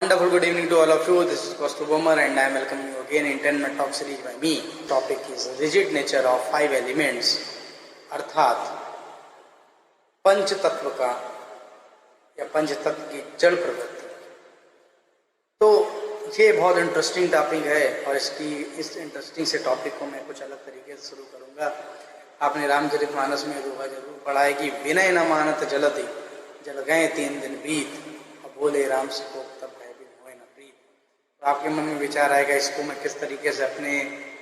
Wonderful good evening to all of you. This is Kaustubh Bomar and I am welcoming you again in 10 minute talk series by me. Topic is rigid nature of 5 elements अर्थात पंच तत्व का या पंच तत्व की जड़ प्रवृत्ति। तो ये बहुत इंटरेस्टिंग टॉपिक है और इस इंटरेस्टिंग से टॉपिक को मैं कुछ अलग तरीके से शुरू करूंगा। आपने रामचरितमानस में दोहा जरूर पढ़ा है कि विनय न मानत जलति जल गए 3 दिन बीत और बोले राम से को तब तो आपके मन में विचार आएगा इसको मैं किस तरीके से अपने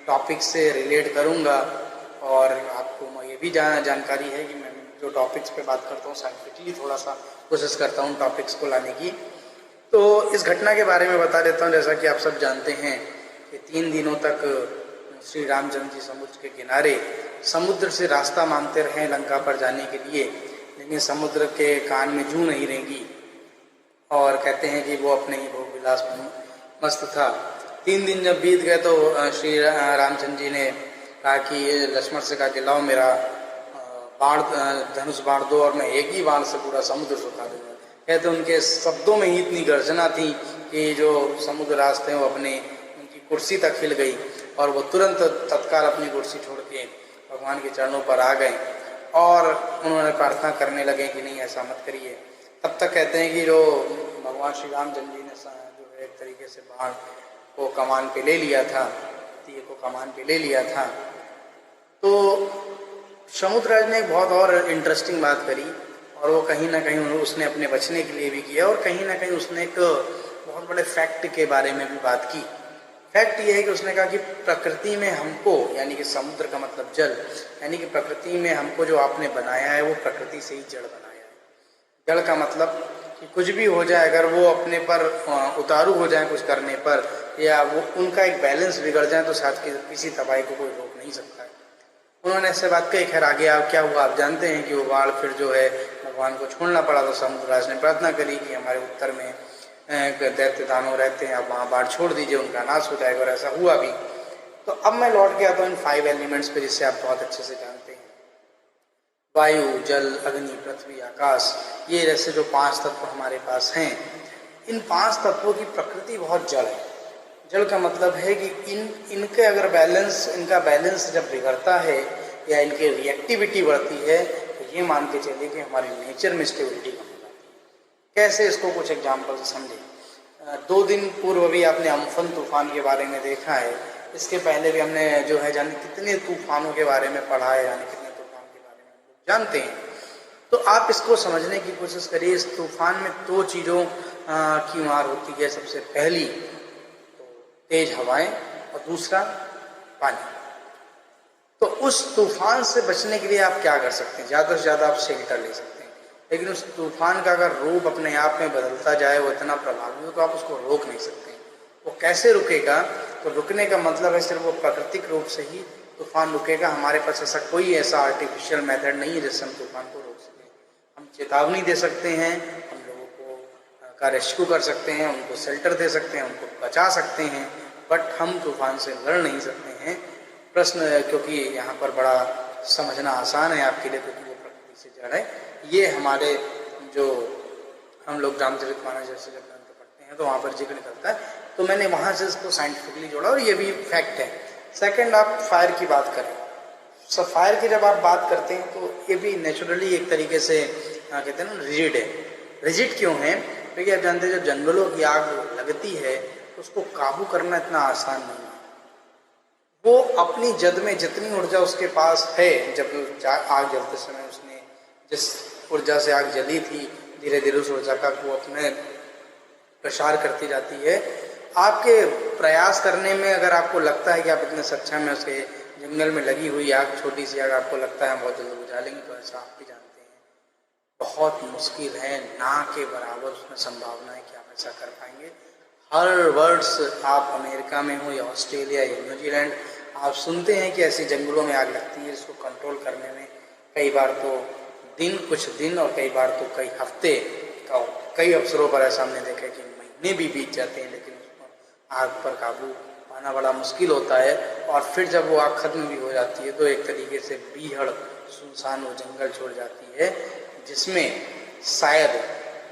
टॉपिक से रिलेट करूंगा। और आपको ये भी जानकारी है कि मैं जो टॉपिक्स पे बात करता हूँ साइंटिफिकली थोड़ा सा कोशिश करता हूँ टॉपिक्स को लाने की। तो इस घटना के बारे में बता देता हूँ। जैसा कि आप सब जानते हैं कि 3 दिनों तक श्री रामचंद्र जी समुद्र के किनारे समुद्र से रास्ता मांगते रहे लंका पर जाने के लिए, लेकिन समुद्र के कान में जूं नहीं रहेंगी और कहते हैं कि वो अपने ही भोग विलास में मस्त था। 3 दिन जब बीत गए तो श्री रामचंद्र जी ने कहा कि लक्ष्मण से कहा कि लाओ मेरा बाण धनुष बाण दो और मैं एक ही बाण से पूरा समुद्र सुखा दूंगा। कहते उनके शब्दों में ही इतनी गर्जना थी कि जो समुद्र रास्ते वो अपने उनकी कुर्सी तक हिल गई और वो तुरंत तत्काल अपनी कुर्सी छोड़ के भगवान के चरणों पर आ गए और उन्होंने प्रार्थना करने लगे कि नहीं ऐसा मत करिए। तब तक कहते हैं कि जो भगवान श्री रामचंद्र जी ने एक तरीके से बाण को कमान पे ले लिया था, तीर को कमान पे ले लिया था। तो समुद्रराज ने एक बहुत और इंटरेस्टिंग बात करी और वो कहीं ना कहीं उसने अपने बचने के लिए भी किया और कहीं ना कहीं उसने एक बहुत बड़े फैक्ट के बारे में भी बात की। फैक्ट ये है कि उसने कहा कि प्रकृति में हमको, यानी कि समुद्र का मतलब जल, यानी कि प्रकृति में हमको जो आपने बनाया है वो प्रकृति से ही जड़ बनाया है। जड़ का मतलब कि कुछ भी हो जाए, अगर वो अपने पर उतारू हो जाए कुछ करने पर या वो उनका एक बैलेंस बिगड़ जाए तो साथ की किसी तबाही को कोई रोक नहीं सकता है। उन्होंने ऐसे बात कही। खैर आगे आप क्या हुआ आप जानते हैं कि वो बाढ़ फिर जो है भगवान को छोड़ना पड़ा। तो समुद्रराज ने प्रार्थना करी कि हमारे उत्तर में दैत्य दानव रहते हैं, आप वहाँ बाढ़ छोड़ दीजिए, उनका नाश हो जाएगा। और ऐसा हुआ भी। तो अब मैं लौट के आता हूँ इन 5 एलिमेंट्स पे जिससे आप बहुत अच्छे से जानते हैं। वायु, जल, अग्नि, पृथ्वी, आकाश, ये जैसे जो 5 तत्व हमारे पास हैं, इन 5 तत्वों की प्रकृति बहुत जड़ है। जड़ का मतलब है कि इनके अगर इनका बैलेंस जब बिगड़ता है या इनकी रिएक्टिविटी बढ़ती है तो ये मान के चलिए कि हमारे नेचर में स्टेबिलिटी कम हो जाती है। कैसे, इसको कुछ एग्जाम्पल से समझे। 2 दिन पूर्व भी आपने अम्फन तूफान के बारे में देखा है। इसके पहले भी हमने जो है जाने कितने तूफानों के बारे में पढ़ा है, यानी कितने तूफान के बारे में जानते हैं। तो आप इसको समझने की कोशिश करिए। इस तूफान में 2 चीज़ों की मार होती है। सबसे पहली तो तेज हवाएं और दूसरा पानी। तो उस तूफान से बचने के लिए आप क्या कर सकते हैं? ज़्यादा से ज़्यादा आप शेल्टर ले सकते हैं, लेकिन उस तूफान का अगर रूप अपने आप में बदलता जाए, वो इतना प्रभावी हो तो आप उसको रोक नहीं सकते। वो कैसे रुकेगा? तो रुकने का मतलब है सिर्फ वो प्राकृतिक रूप से ही तूफान रुकेगा। हमारे पास ऐसा आर्टिफिशियल मेथड नहीं है जिससे हम तूफान को रोक सकें। हम चेतावनी दे सकते हैं, हम लोगों को का रेस्क्यू कर सकते हैं, उनको शेल्टर दे सकते हैं, उनको बचा सकते हैं, बट हम तूफान से लड़ नहीं सकते हैं। प्रश्न क्योंकि यहाँ पर बड़ा समझना आसान है आपके लिए, क्योंकि वो प्रकृति से जड़ है। ये हमारे जो हम लोग रामचरितमानस जैसे जब ग्रंथ पढ़ते हैं तो वहाँ पर जिक्र करता है। तो मैंने वहाँ से इसको साइंटिफिकली जोड़ा और ये भी फैक्ट है। सेकंड, आप फायर की बात करें। फायर की जब आप बात करते हैं तो ये भी नेचुरली एक तरीके से कहते हैं ना रिजिड है। रिजिड क्यों है? क्योंकि आप जानते हैं जब जंगलों की आग लगती है तो उसको काबू करना इतना आसान नहीं है। वो अपनी जद में जितनी ऊर्जा उसके पास है, जब आग जलते समय उसने जिस ऊर्जा से आग जली थी, धीरे धीरे उस ऊर्जा का वो अपने प्रसार करती जाती है। आपके प्रयास करने में अगर आपको लगता है कि आप इतने सक्षम हैं, उसके जंगल में लगी हुई आग, छोटी सी आग आपको लगता है हम बहुत जल्दी बुझा लेंगे, तो ऐसा आप भी जानते हैं बहुत मुश्किल है। ना के बराबर उसमें संभावना है कि आप ऐसा कर पाएंगे। हर वर्ष आप अमेरिका में हो या ऑस्ट्रेलिया या न्यूजीलैंड, आप सुनते हैं कि ऐसी जंगलों में आग लगती है जिसको कंट्रोल करने में कई बार तो कुछ दिन और कई बार तो कई हफ्ते का, कई अवसरों पर ऐसा हमने देखा कि महीने भी बीत जाते हैं, लेकिन उसको आग पर काबू पाना बड़ा मुश्किल होता है। और फिर जब वो आग खत्म भी हो जाती है तो एक तरीके से बीहड़ सुनसान वो जंगल छोड़ जाती है जिसमें शायद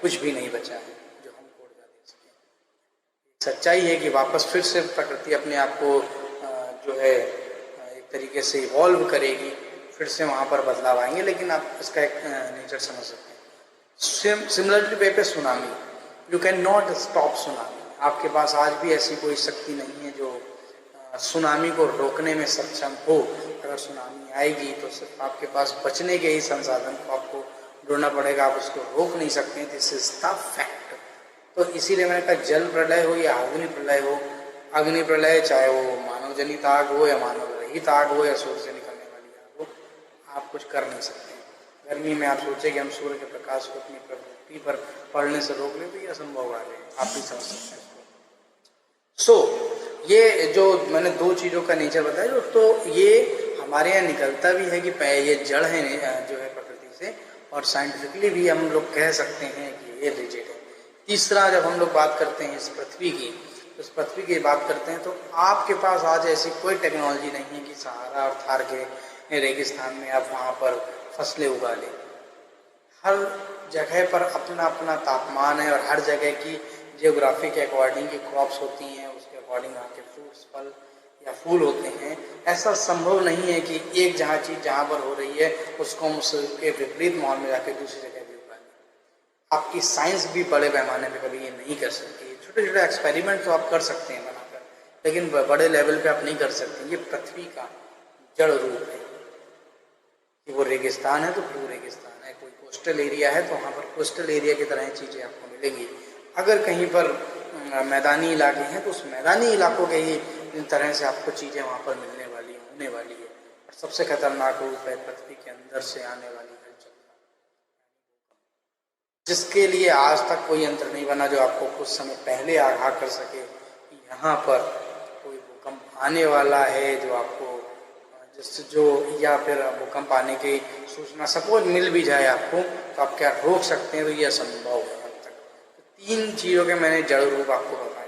कुछ भी नहीं बचा है जो हमको ऊर्जा दे सके। सच्चाई है कि वापस फिर से प्रकृति अपने आप को जो है एक तरीके से इवॉल्व करेगी, फिर से वहाँ पर बदलाव आएंगे, लेकिन आप इसका एक नेचर समझ सकते हैं। सिमिलरली वे पे tsunami, you can not stop tsunami. आपके पास आज भी ऐसी कोई शक्ति नहीं है जो सुनामी को रोकने में सक्षम हो। अगर सुनामी आएगी तो सिर्फ आपके पास बचने के ही संसाधन को आपको ढूंढना पड़ेगा, आप उसको रोक नहीं सकते। This is the fact. तो इसीलिए मैंने कहा जल प्रलय हो या अग्नि प्रलय हो, अग्नि प्रलय चाहे वो मानव जनित आग हो या मानव रहित आग हो या सूर्य से निकलने वाली आग हो, आप कुछ कर नहीं सकते। गर्मी में आप सोचे कि हम सूर्य के प्रकाश को अपनी प्रवृत्ति पर पड़ने से रोक लें तो ये असंभव आ गए, आप भी समझ सकते हैं इसको। ये जो मैंने दो चीज़ों का नेचर बताया, तो ये हमारे यहाँ निकलता भी है कि ये जड़ है जो है प्रकृति से, और साइंटिफिकली भी हम लोग कह सकते हैं कि ये रिजिड है। तीसरा, जब हम लोग बात करते हैं इस पृथ्वी की, तो इस पृथ्वी की बात करते हैं तो आपके पास आज ऐसी कोई टेक्नोलॉजी नहीं है कि सहारा और थार के रेगिस्तान में आप वहाँ पर फसलें उगा लें। हर जगह पर अपना अपना तापमान है और हर जगह की जियोग्राफी के अकॉर्डिंग की क्रॉप्स होती हैं, उसके अकॉर्डिंग वहाँ के फ्रूट्स, फल या फूल होते हैं। ऐसा संभव नहीं है कि एक चीज़ जहाँ पर हो रही है उसको हम उसके विपरीत माहौल में जाकर दूसरी जगह भी उगा लें। आपकी साइंस भी बड़े पैमाने पर कभी ये नहीं कर सकती। छोटे छोटे एक्सपेरिमेंट तो आप कर सकते हैं बनाकर, लेकिन बड़े लेवल पे आप नहीं कर सकते। ये पृथ्वी का जड़ रूप है कि वो रेगिस्तान है तो फिर वो रेगिस्तान है, कोई कोस्टल एरिया है तो वहाँ पर कोस्टल एरिया की तरह चीज़ें आपको मिलेंगी। अगर कहीं पर मैदानी इलाके हैं तो उस मैदानी इलाकों के ही तरह से आपको चीज़ें वहाँ पर मिलने वाली होने वाली है। और सबसे खतरनाक रूप है पृथ्वी के अंदर से आने वाली हलचल, जिसके लिए आज तक कोई यंत्र नहीं बना जो आपको कुछ समय पहले आगाह कर सके कि यहाँ पर कोई भूकंप आने वाला है, जो आपको या फिर भूकंप आने की सूचना सपोज मिल भी जाए आपको, तो आप क्या रोक सकते हैं? तो ये असंभव है अब तक। तो तीन चीज़ों के मैंने जड़ रूप आपको बताए।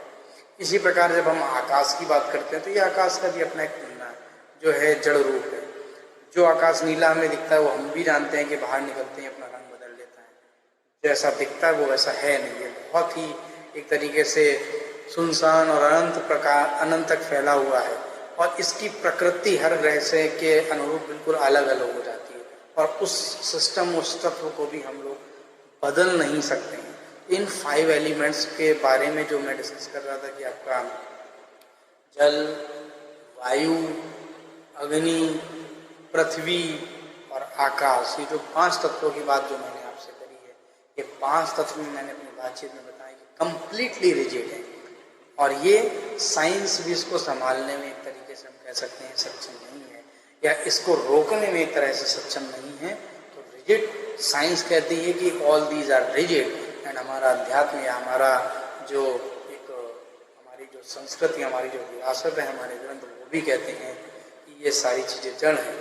इसी प्रकार जब हम आकाश की बात करते हैं तो ये आकाश का भी अपना एक जो है जड़ रूप है। जो आकाश नीला हमें दिखता है वो हम भी जानते हैं कि बाहर निकलते हैं अपना रंग बदल लेता है, जैसा दिखता है वो वैसा है नहीं। है बहुत ही एक तरीके से सुनसान और अनंत तक फैला हुआ है, और इसकी प्रकृति हर ग्रह से के अनुरूप बिल्कुल अलग अलग हो जाती है, और उस सिस्टम, उस तत्व को भी हम लोग बदल नहीं सकते हैं। इन 5 एलिमेंट्स के बारे में जो मैं डिस्कस कर रहा था कि आपका जल, वायु, अग्नि, पृथ्वी और आकाश, ये जो 5 तत्वों की बात जो मैंने आपसे करी है, ये 5 तत्व मैंने अपनी बातचीत में बताया कि कंप्लीटली रिजिड है, और ये साइंस भी इसको संभालने में एक तरीके से हम कह सकते हैं सक्षम नहीं है, या इसको रोकने में एक तरह से सक्षम नहीं है। तो रिजिड साइंस कहती है कि all these are rigid, and हमारा अध्यात्म या हमारा जो एक हमारी जो संस्कृति, हमारी जो विरासत है, हमारे ग्रंथ, वो भी कहते हैं कि ये सारी चीज़ें जड़ हैं।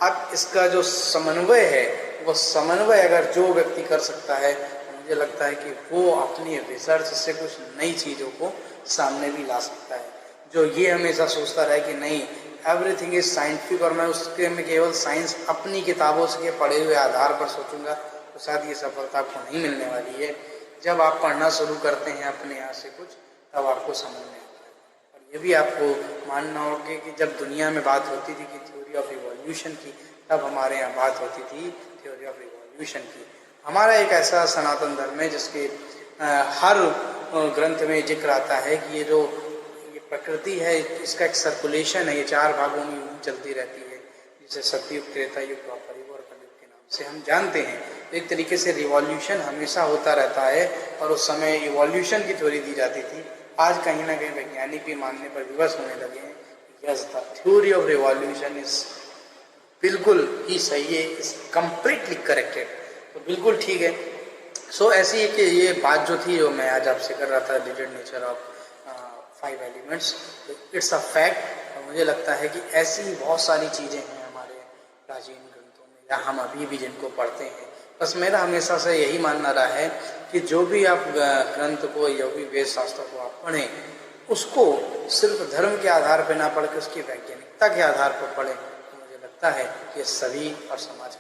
अब इसका जो समन्वय है, वो समन्वय अगर जो व्यक्ति कर सकता है, मुझे लगता है कि वो अपनी रिसर्च से कुछ नई चीज़ों को सामने भी ला सकता है। जो ये हमेशा सोचता रहे कि नहीं एवरीथिंग इज साइंटिफिक और मैं उसके में केवल साइंस अपनी किताबों से पढ़े हुए आधार पर सोचूंगा, तो शायद ये सफलता आपको नहीं मिलने वाली है। जब आप पढ़ना शुरू करते हैं अपने यहाँ से कुछ, तब आपको समझ में आता है। और ये भी आपको मानना होगा कि जब दुनिया में बात होती थी कि थ्योरी ऑफ इवोल्यूशन की, तब हमारे यहाँ बात होती थी थ्योरी ऑफ इवोल्यूशन की। हमारा एक ऐसा सनातन धर्म है जिसके हर ग्रंथ में जिक्र आता है कि ये प्रकृति है, इसका एक सर्कुलेशन है, ये 4 भागों में यूं चलती रहती है, जिसे सतयुग, त्रेता युग, द्वापर युग और कलयुग के नाम से हम जानते हैं। एक तरीके से रिवॉल्यूशन हमेशा होता रहता है, और उस समय इवोल्यूशन की थ्योरी दी जाती थी। आज कहीं ना कहीं वैज्ञानिक भी मानने पर विवश होने लगे हैं, yes the theory of revolution is बिल्कुल ही सही है, इज कम्प्लीटली करेक्टेड। तो बिल्कुल ठीक है। सो ऐसी है कि ये बात जो थी, जो मैं आज आपसे कर रहा था, rigid nature of 5 elements, it's a fact. और मुझे लगता है कि ऐसी बहुत सारी चीज़ें हैं हमारे प्राचीन ग्रंथों में, या हम अभी भी जिनको पढ़ते हैं। बस मेरा हमेशा से यही मानना रहा है कि जो भी आप ग्रंथ को, जो भी वेद शास्त्र को आप पढ़ें, उसको सिर्फ धर्म के आधार पर ना पढ़ के उसकी वैज्ञानिकता के आधार पर पढ़ें, तो मुझे लगता है कि सभी और समाज